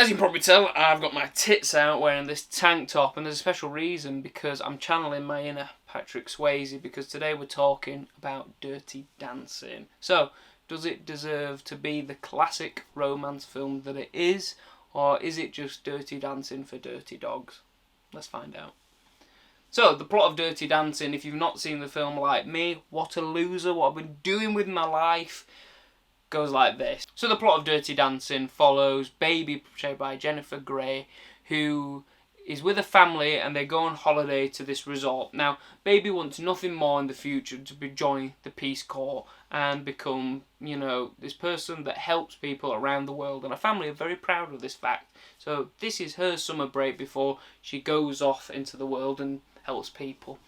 As you can probably tell, I've got my tits out wearing this tank top, and there's a special reason, because I'm channeling my inner Patrick Swayze, because today we're talking about Dirty Dancing. So, does it deserve to be the classic romance film that it is, or is it just Dirty Dancing for dirty dogs? Let's find out. So, the plot of Dirty Dancing, if you've not seen the film like me, what a loser, what I've been doing with my life, goes like this. So the plot of Dirty Dancing follows Baby, portrayed by Jennifer Grey, who is with a family and they go on holiday to this resort. Now, Baby wants nothing more in the future to join the Peace Corps and become, you know, this person that helps people around the world, and her family are very proud of this fact. So this is her summer break before she goes off into the world and helps people.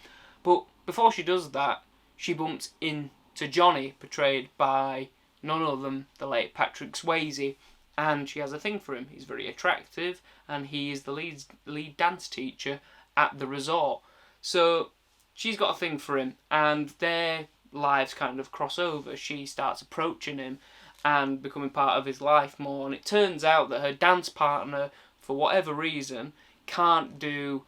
But before she does that, she bumps into Johnny, portrayed by none other than the late Patrick Swayze, and she has a thing for him. He's very attractive, and he is the lead dance teacher at the resort. So she's got a thing for him, and their lives kind of cross over. She starts approaching him and becoming part of his life more, and it turns out that her dance partner, for whatever reason, can't do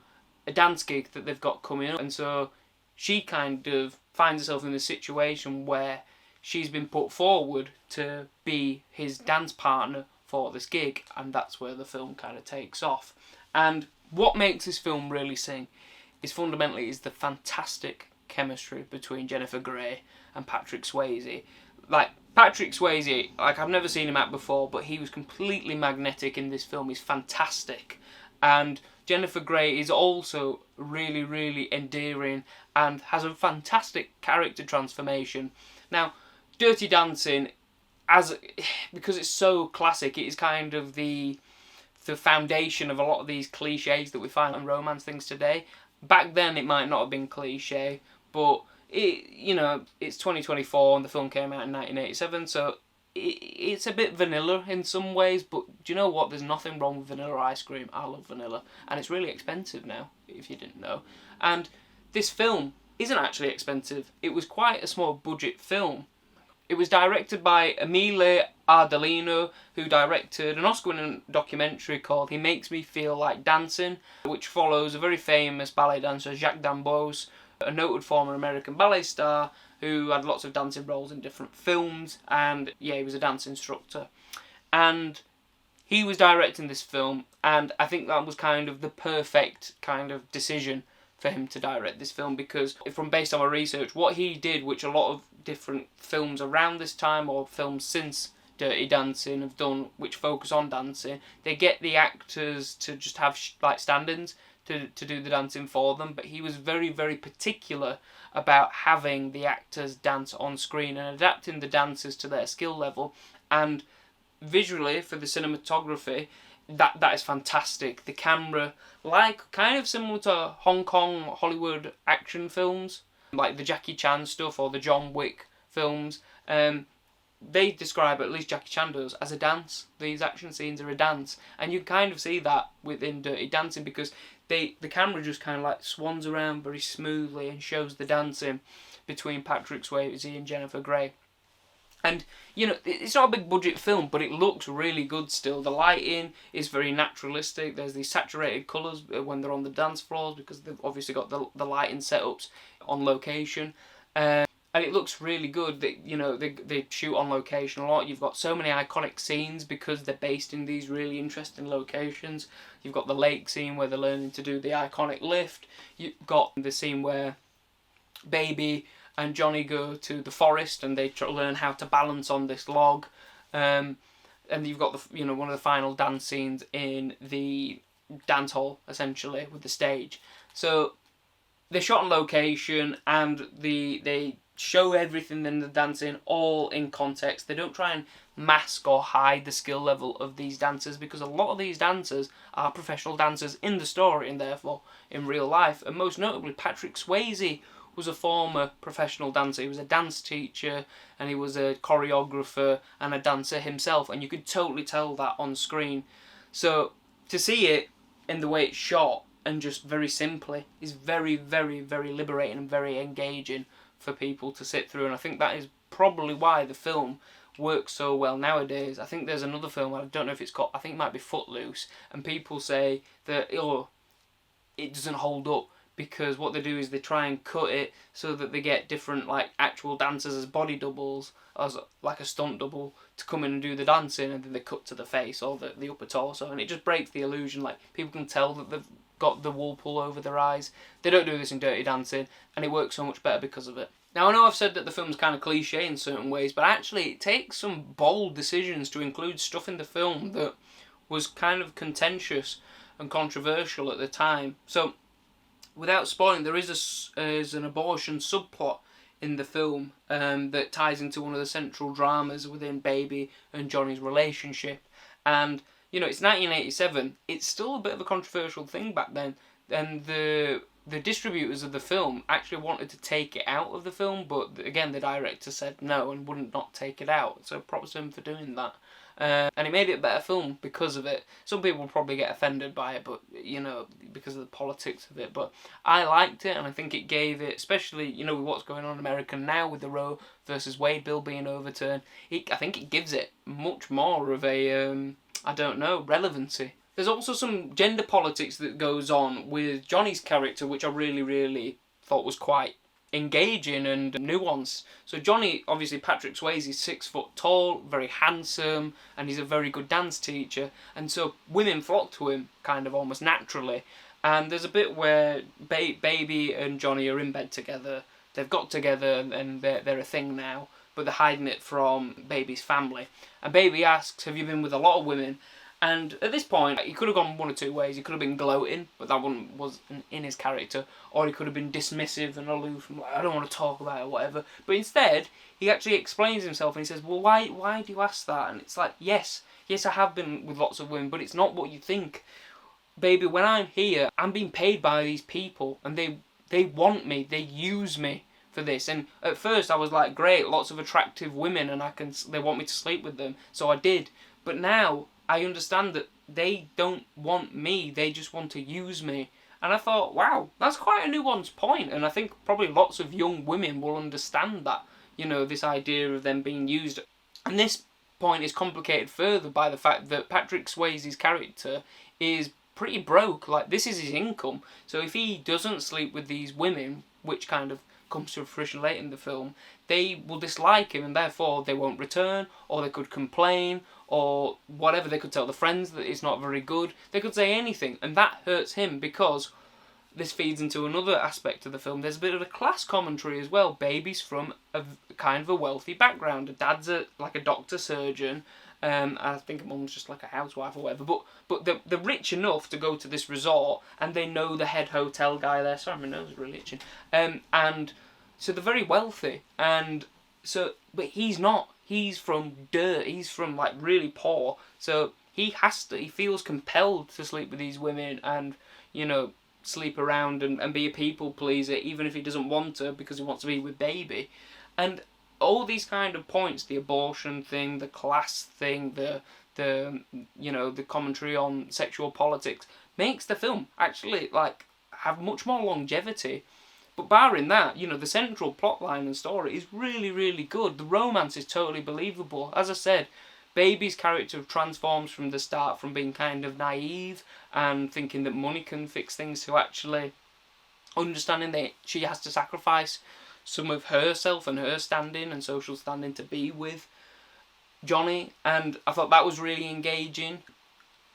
a dance gig that they've got coming up, and so she kind of finds herself in a situation where she's been put forward to be his dance partner for this gig, and that's where the film kind of takes off. And what makes this film really sing is fundamentally the fantastic chemistry between Jennifer Grey and Patrick Swayze. Like, Patrick Swayze, like, I've never seen him act before, but he was completely magnetic in this film. He's fantastic. And Jennifer Grey is also really, really endearing and has a fantastic character transformation. Now, Dirty Dancing, because it's so classic, it is kind of the foundation of a lot of these cliches that we find in romance things today. Back then, it might not have been cliche, but it's 2024 and the film came out in 1987, so it's a bit vanilla in some ways. But do you know what? There's nothing wrong with vanilla ice cream. I love vanilla, and it's really expensive now, if you didn't know. And this film isn't actually expensive. It was quite a small budget film. It was directed by Emile Ardolino, who directed an Oscar-winning documentary called He Makes Me Feel Like Dancing, which follows a very famous ballet dancer, Jacques Dambos, a noted former American ballet star who had lots of dancing roles in different films, and yeah, he was a dance instructor. And he was directing this film, and I think that was kind of the perfect kind of decision for him to direct this film, because based on my research, what he did, which a lot of different films around this time or films since Dirty Dancing have done, which focus on dancing, they get the actors to just have like stand-ins to do the dancing for them, but he was very, very particular about having the actors dance on screen and adapting the dancers to their skill level. And visually, for the cinematography, that is fantastic. The camera, like kind of similar to Hong Kong Hollywood action films, like the Jackie Chan stuff or the John Wick films, they describe, at least Jackie Chan does, as a dance. These action scenes are a dance, and you kind of see that within Dirty Dancing, because the camera just kind of like swans around very smoothly and shows the dancing between Patrick Swayze and Jennifer Grey. And, you know, it's not a big budget film, but it looks really good still. The lighting is very naturalistic. There's these saturated colours when they're on the dance floors, because they've obviously got the lighting setups on location. And it looks really good. They shoot on location a lot. You've got so many iconic scenes because they're based in these really interesting locations. You've got the lake scene where they're learning to do the iconic lift. You've got the scene where Baby and Johnny go to the forest and they learn how to balance on this log. And you've got one of the final dance scenes in the dance hall, essentially, with the stage. So they're shot on location, and they show everything in the dancing all in context. They don't try and mask or hide the skill level of these dancers, because a lot of these dancers are professional dancers in the story and therefore in real life. And most notably, Patrick Swayze was a former professional dancer. He was a dance teacher, and he was a choreographer and a dancer himself, and you could totally tell that on screen. So to see it in the way it's shot and just very simply is very, very, very liberating and very engaging for people to sit through. And I think that is probably why the film works so well nowadays. I think there's another film, I don't know if it's called, I think it might be Footloose, and people say that it doesn't hold up because what they do is they try and cut it so that they get different like actual dancers as body doubles, as like a stunt double, to come in and do the dancing, and then they cut to the face or the upper torso, and it just breaks the illusion. Like, people can tell that they've got the wool pull over their eyes. They don't do this in Dirty Dancing, and it works so much better because of it. Now, I know I've said that the film's kind of cliche in certain ways, but actually it takes some bold decisions to include stuff in the film that was kind of contentious and controversial at the time. So, without spoiling, there is an abortion subplot in the film that ties into one of the central dramas within Baby and Johnny's relationship. And, you know, it's 1987. It's still a bit of a controversial thing back then. And the distributors of the film actually wanted to take it out of the film, but again, the director said no and wouldn't not take it out. So props to him for doing that. And it made it a better film because of it. Some people will probably get offended by it, but, you know, because of the politics of it. But I liked it, and I think it gave it, especially, you know, with what's going on in America now with the Roe versus Wade bill being overturned, I think it gives it much more of a, relevancy. There's also some gender politics that goes on with Johnny's character, which I really, really thought was quite engaging and nuanced. So Johnny, obviously Patrick Swayze, is 6 foot tall, very handsome, and he's a very good dance teacher, and so women flock to him kind of almost naturally. And there's a bit where Baby and Johnny are in bed together. They've got together and they're a thing now, but they're hiding it from Baby's family. And Baby asks, have you been with a lot of women? And at this point, he could have gone one or two ways. He could have been gloating, but that one wasn't in his character. Or he could have been dismissive and aloof and like, I don't want to talk about it or whatever. But instead, he actually explains himself and he says, well, why do you ask that? And it's like, yes, I have been with lots of women, but it's not what you think. Baby, when I'm here, I'm being paid by these people, and they want me, they use me for this. And at first I was like, great, lots of attractive women, and they want me to sleep with them, so I did. But now I understand that they don't want me, they just want to use me. And I thought, wow, that's quite a nuanced point, and I think probably lots of young women will understand that, you know, this idea of them being used. And this point is complicated further by the fact that Patrick Swayze's character is pretty broke. Like, this is his income, so if he doesn't sleep with these women, which kind of comes to fruition late in the film, they will dislike him, and therefore they won't return, or they could complain, or whatever. They could tell the friends that it's not very good. They could say anything, and that hurts him, because this feeds into another aspect of the film. There's a bit of a class commentary as well. Baby's from a kind of a wealthy background. Dad's like a doctor, surgeon. I think mum's just like a housewife or whatever. But they're rich enough to go to this resort, and they know the head hotel guy there. Sorry, my nose is really itching. And so they're very wealthy. And so, but he's not. He's from dirt. He's from like really poor. So he feels compelled to sleep with these women and, you know, sleep around and be a people pleaser, even if he doesn't want to, because he wants to be with Baby. And all these kind of points, the abortion thing, the class thing, the commentary on sexual politics, makes the film actually like have much more longevity. But barring that, you know, the central plotline and story is really, really good. The romance is totally believable. As I said, Baby's character transforms from the start from being kind of naive and thinking that money can fix things to actually understanding that she has to sacrifice some of herself and her standing and social standing to be with Johnny. And I thought that was really engaging.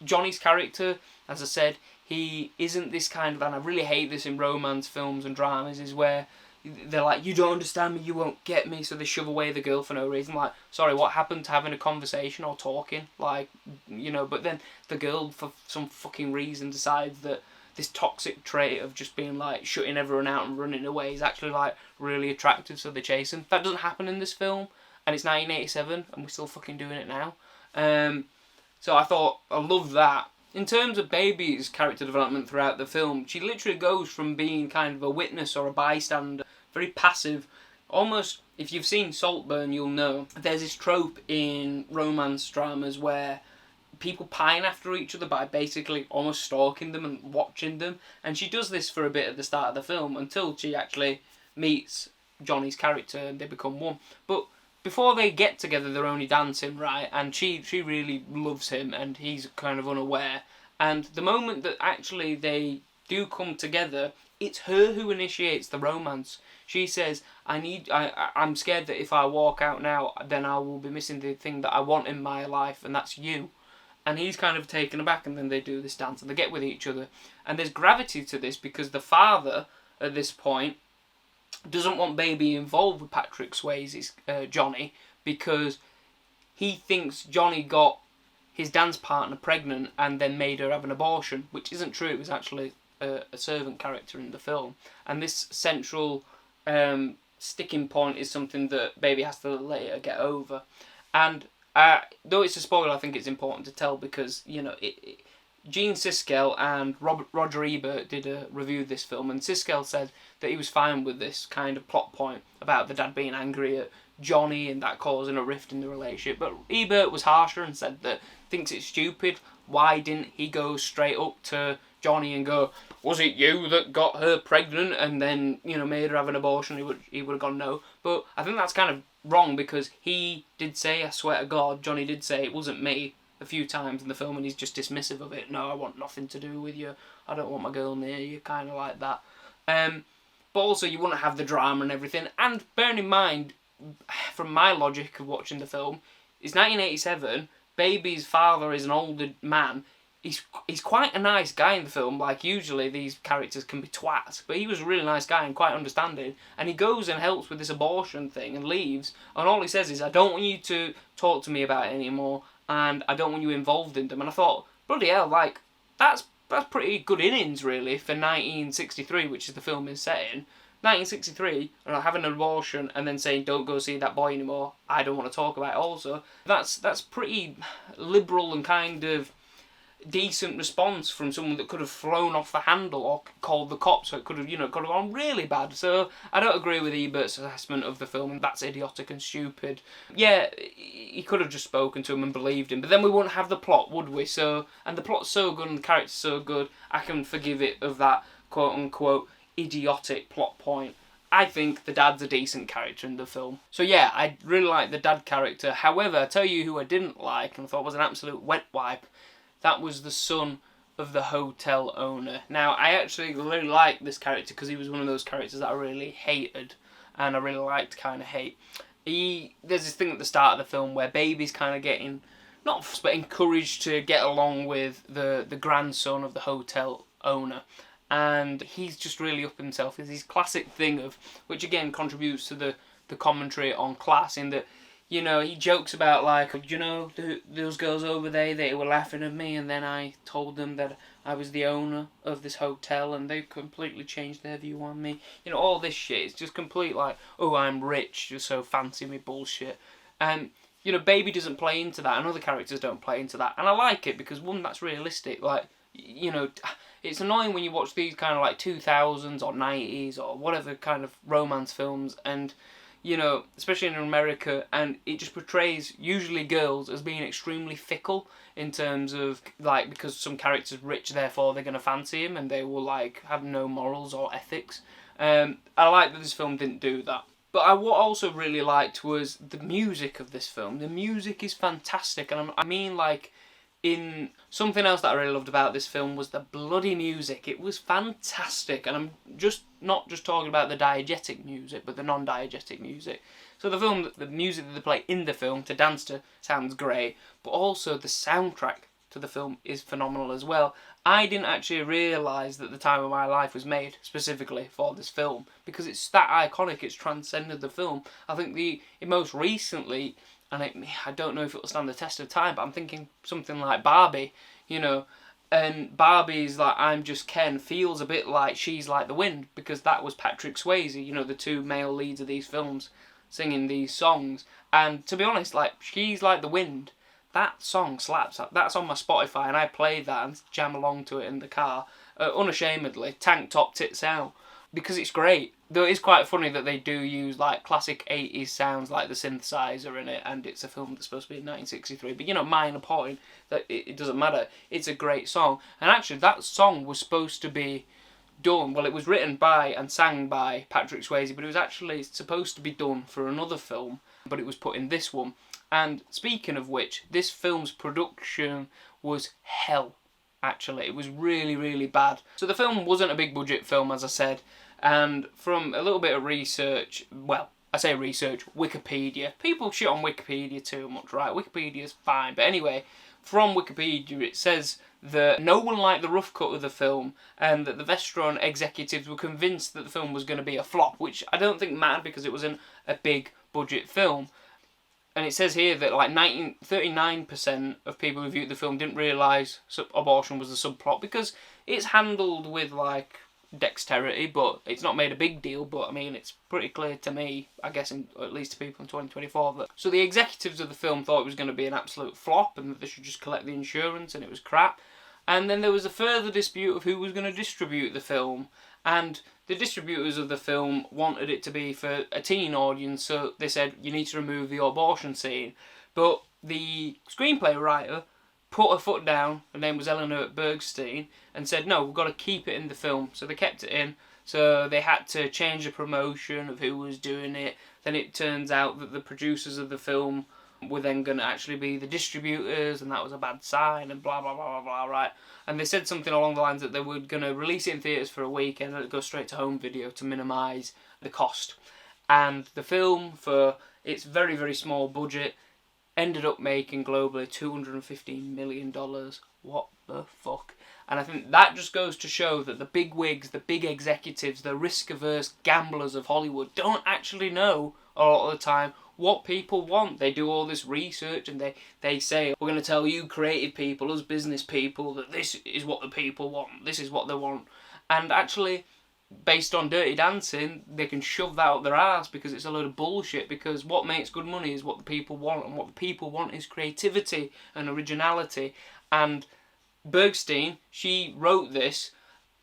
Johnny's character, as I said, he isn't this kind of, and I really hate this in romance films and dramas, is where they're like, you don't understand me, you won't get me, so they shove away the girl for no reason. Like, sorry, what happened to having a conversation or talking? Like, you know, but then the girl, for some fucking reason, decides that this toxic trait of just being like shutting everyone out and running away is actually like really attractive, so they chase him. That doesn't happen in this film, and it's 1987 and we're still fucking doing it now. So I thought, I love that. In terms of Baby's character development throughout the film, she literally goes from being kind of a witness or a bystander, very passive, almost, if you've seen Saltburn, you'll know, there's this trope in romance dramas where people pine after each other by basically almost stalking them and watching them, and she does this for a bit at the start of the film until she actually meets Johnny's character and they become one. But before they get together, they're only dancing, right? And she really loves him, and he's kind of unaware. And the moment that actually they do come together, it's her who initiates the romance. She says, I'm scared that if I walk out now, then I will be missing the thing that I want in my life, and that's you. And he's kind of taken aback, and then they do this dance, and they get with each other. And there's gravity to this, because the father, at this point, doesn't want Baby involved with Patrick Swayze's Johnny, because he thinks Johnny got his dance partner pregnant and then made her have an abortion, which isn't true. It was actually a servant character in the film. And this central sticking point is something that Baby has to later get over. And though it's a spoiler, I think it's important to tell, because, you know, Gene Siskel and Roger Ebert did a review of this film, and Siskel said that he was fine with this kind of plot point about the dad being angry at Johnny and that causing a rift in the relationship. But Ebert was harsher and said that thinks it's stupid. Why didn't he go straight up to Johnny and go, was it you that got her pregnant and then, you know, made her have an abortion? He would have gone no. But I think that's kind of wrong, because he did say, I swear to God, Johnny did say it wasn't me a few times in the film, and he's just dismissive of it. No, I want nothing to do with you. I don't want my girl near you, kind of like that. But also, you wouldn't have the drama and everything. And bearing in mind, from my logic of watching the film, it's 1987. Baby's father is an older man. He's quite a nice guy in the film. Like, usually these characters can be twats, but he was a really nice guy and quite understanding. And he goes and helps with this abortion thing and leaves. And all he says is, I don't want you to talk to me about it anymore, and I don't want you involved in them. And I thought, bloody hell, like, that's pretty good innings, really, for 1963, which is the film is set in. 1963, and having an abortion and then saying, don't go see that boy anymore, I don't want to talk about it also. That's pretty liberal and kind of decent response from someone that could have flown off the handle or called the cops, so it could have gone really bad. So I don't agree with Ebert's assessment of the film. That's idiotic and stupid. Yeah, he could have just spoken to him and believed him, but then we wouldn't have the plot, would we? So, and the plot's so good and the character's so good, I can forgive it of that quote unquote idiotic plot point. I think the dad's a decent character in the film. So yeah, I really like the dad character. However, I tell you who I didn't like and I thought was an absolute wet wipe. That was the son of the hotel owner. Now, I actually really liked this character because he was one of those characters that I really hated, and I really liked to kind of hate. There's this thing at the start of the film where Baby's kind of getting, not but encouraged to get along with the grandson of the hotel owner. And he's just really up himself. There's this classic thing of, which again contributes to the commentary on class, in that, you know, he jokes about, like, you know, those girls over there, they were laughing at me, and then I told them that I was the owner of this hotel, and they completely changed their view on me. You know, all this shit. It's just complete, like, oh, I'm rich, you're so fancy me bullshit. And, you know, Baby doesn't play into that, and other characters don't play into that. And I like it, because, one, that's realistic. Like, you know, it's annoying when you watch these kind of, like, 2000s or 90s or whatever kind of romance films, and, you know, especially in America, and it just portrays usually girls as being extremely fickle in terms of, like, because some character's rich, therefore they're going to fancy him, and they will, like, have no morals or ethics. I like that this film didn't do that. But what I also really liked was the music of this film. The music is fantastic, and I mean, like, in something else that I really loved about this film was the bloody music. It was fantastic, and I'm not just talking about the diegetic music, but the non-diegetic music. So the music that they play in the film to dance to sounds great, but also the soundtrack to the film is phenomenal as well. I didn't actually realise that The Time of My Life was made specifically for this film, because it's that iconic, it's transcended the film. I think it most recently, and I don't know if it will stand the test of time, but I'm thinking something like Barbie, you know, and Barbie's like I'm Just Ken feels a bit like She's Like the Wind, because that was Patrick Swayze, you know, the two male leads of these films, singing these songs. And to be honest, like, She's Like the Wind, that song slaps. That's on my Spotify, and I play that and jam along to it in the car, unashamedly, tank top tits out, because it's great. Though it's quite funny that they do use, like, classic 80s sounds like the synthesizer in it, and it's a film that's supposed to be in 1963. But, you know, minor point, that it doesn't matter. It's a great song. And actually, that song was supposed to be done, well, it was written by and sang by Patrick Swayze, but it was actually supposed to be done for another film. but it was put in this one. And speaking of which, this film's production was hell, actually. It was really, really bad. So the film wasn't a big budget film, as I said, and from a little bit of research, well, I say research, Wikipedia. People shit on Wikipedia too much, right? Wikipedia's fine. But anyway, from Wikipedia it says that no one liked the rough cut of the film and that the Vestron executives were convinced that the film was going to be a flop, which I don't think mattered because it wasn't a big budget film. And it says here that like 39% of people who viewed the film didn't realise abortion was the subplot because it's handled with like dexterity, but it's not made a big deal. But I mean, it's pretty clear to me, I guess, at least to people in 2024, that so the executives of the film thought it was going to be an absolute flop and that they should just collect the insurance, and it was crap. And then there was a further dispute of who was going to distribute the film, and the distributors of the film wanted it to be for a teen audience, so they said you need to remove the abortion scene. But the screenplay writer put her foot down, her name was Eleanor Bergstein, and said no, we've got to keep it in the film. So they kept it in, so they had to change the promotion of who was doing it. Then it turns out that the producers of the film were then going to actually be the distributors, and that was a bad sign, and blah blah blah blah blah, right? And they said something along the lines that they were going to release it in theatres for a week and let it go straight to home video to minimise the cost. And the film, for its very, very small budget, ended up making globally $215 million. What the fuck? And I think that just goes to show that the big wigs, the big executives, the risk-averse gamblers of Hollywood don't actually know a lot of the time what people want. They do all this research and they say, we're going to tell you creative people, us business people, that this is what the people want, this is what they want. And actually, based on Dirty Dancing, they can shove that up their arse because it's a load of bullshit, because what makes good money is what the people want, and what the people want is creativity and originality. And Bergstein, she wrote this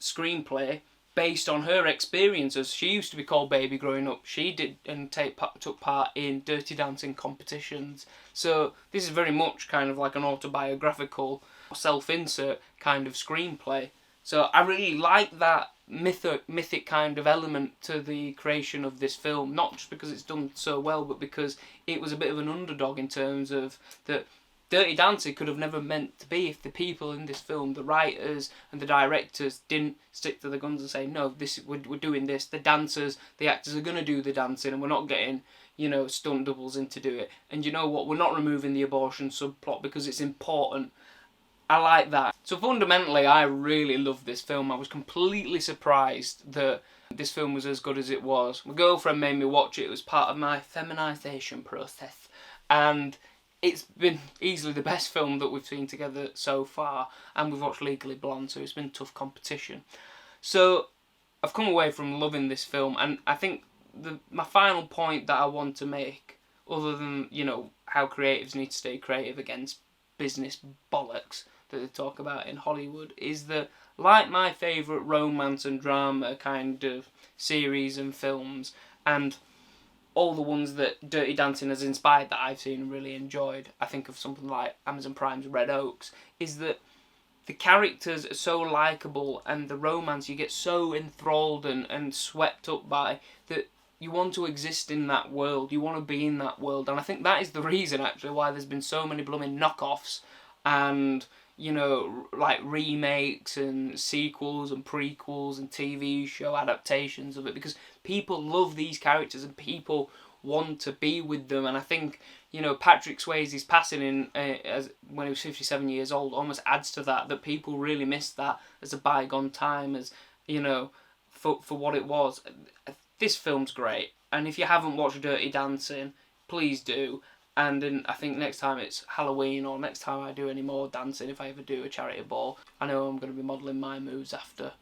screenplay based on her experiences. She used to be called Baby growing up. She did and took part in Dirty Dancing competitions. So this is very much kind of like an autobiographical, self-insert kind of screenplay. So I really like that mythic kind of element to the creation of this film, not just because it's done so well, but because it was a bit of an underdog in terms of that Dirty Dancing could have never meant to be if the people in this film, the writers and the directors, didn't stick to the guns and say, no, we're doing this. The dancers, the actors are going to do the dancing, and we're not getting, stunt doubles in to do it. And you know what? We're not removing the abortion subplot because it's important. I like that. So fundamentally, I really love this film. I was completely surprised that this film was as good as it was. My girlfriend made me watch it. It was part of my feminisation process. And it's been easily the best film that we've seen together so far. And we've watched Legally Blonde, so it's been tough competition. So I've come away from loving this film. And I think my final point that I want to make, other than, how creatives need to stay creative against business bollocks that they talk about in Hollywood, is that, like my favourite romance and drama kind of series and films, and all the ones that Dirty Dancing has inspired that I've seen and really enjoyed, I think of something like Amazon Prime's Red Oaks, is that the characters are so likeable and the romance you get so enthralled and swept up by that you want to exist in that world, you want to be in that world. And I think that is the reason actually why there's been so many blooming knockoffs and like remakes and sequels and prequels and TV show adaptations of it, because people love these characters and people want to be with them. And I think, Patrick Swayze's passing when he was 57 years old almost adds to that people really missed that as a bygone time, as, for what it was. This film's great, and if you haven't watched Dirty Dancing, please do. And then I think next time it's Halloween, or next time I do any more dancing, if I ever do a charity ball, I know I'm going to be modelling my moves after